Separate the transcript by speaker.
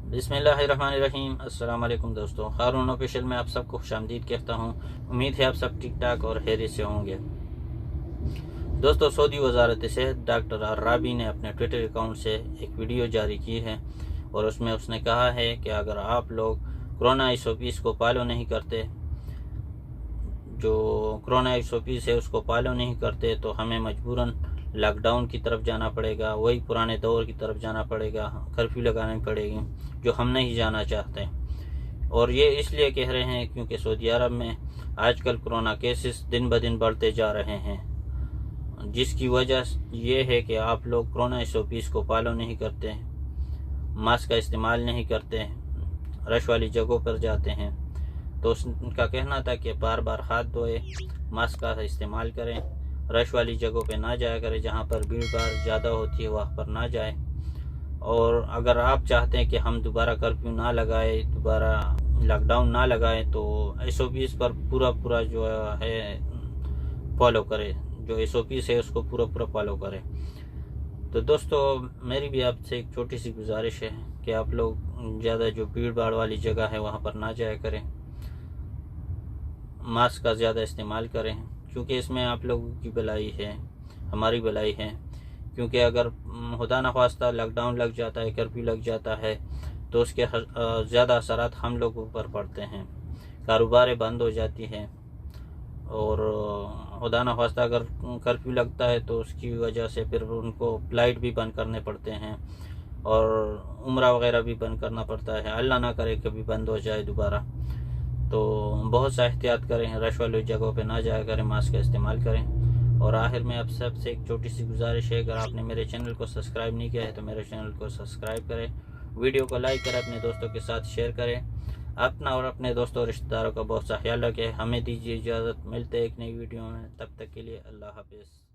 Speaker 1: बिस्मिल्लाहिर्रहमानिर्रहीम। अस्सलाम वालेकुम दोस्तों, हारून ऑफिशियल में आप सबको खुशामदीद कहता हूँ। उम्मीद है आप सब ठीक ठाक और खैरियत से होंगे। दोस्तों, सऊदी वजारत सेहत डॉक्टर आर्राबी ने अपने ट्विटर अकाउंट से एक वीडियो जारी की है और उसमें उसने कहा है कि अगर आप लोग कोरोना SOPs को फॉलो नहीं करते, जो कोरोना SOPs है उसको फॉलो नहीं करते, तो हमें मजबूरन लॉकडाउन की तरफ जाना पड़ेगा, वही पुराने दौर की तरफ जाना पड़ेगा, कर्फ्यू लगानी पड़ेगी, जो हम नहीं जाना चाहते। और ये इसलिए कह रहे हैं क्योंकि सऊदी अरब में आजकल कोरोना केसेस दिन ब दिन बढ़ते जा रहे हैं, जिसकी वजह ये है कि आप लोग कोरोना SOPs को फॉलो नहीं करते, मास्क का इस्तेमाल नहीं करते, रश वाली जगहों पर जाते हैं। तो उनका कहना था कि बार बार हाथ धोए, मास्क का इस्तेमाल करें, रश वाली जगहों पे ना जाया करें, जहाँ पर भीड़ भाड़ ज़्यादा होती है वहाँ पर ना जाए। और अगर आप चाहते हैं कि हम दोबारा कर्फ्यू ना लगाए, दोबारा लॉकडाउन ना लगाए, तो SOPs पर पूरा जो है फॉलो करें, जो SOPs है उसको पूरा फॉलो करें। तो दोस्तों, मेरी भी आपसे एक छोटी सी गुजारिश है कि आप लोग ज़्यादा जो भीड़ भाड़ वाली जगह है वहाँ पर ना जाया करें, मास्क का ज़्यादा इस्तेमाल करें, क्योंकि इसमें आप लोगों की भलाई है, हमारी भलाई है। क्योंकि अगर खुदा न ख्वास्ता लॉकडाउन लग जाता है, कर्फ्यू लग जाता है, तो उसके ज़्यादा असरात हम लोगों पर पड़ते हैं, कारोबारें बंद हो जाती हैं। और खुदा न ख्वास्ता अगर कर्फ्यू लगता है तो उसकी वजह से फिर उनको फ्लाइट भी बंद करने पड़ते हैं और उम्रा वगैरह भी बंद करना पड़ता है। अल्लाह ना करे कभी बंद हो जाए दोबारा। तो बहुत सा एहतियात करें, रश वाली जगहों पे ना जाया करें, मास्क का इस्तेमाल करें। और आखिर में आप सबसे एक छोटी सी गुजारिश है, अगर आपने मेरे चैनल को सब्सक्राइब नहीं किया है तो मेरे चैनल को सब्सक्राइब करें, वीडियो को लाइक करें, अपने दोस्तों के साथ शेयर करें। अपना और अपने दोस्तों और रिश्तेदारों का बहुत सा ख्याल रखें। हमें दीजिए इजाज़त, मिलते हैं एक नई वीडियो में, तब तक के लिए अल्लाह हाफिज़।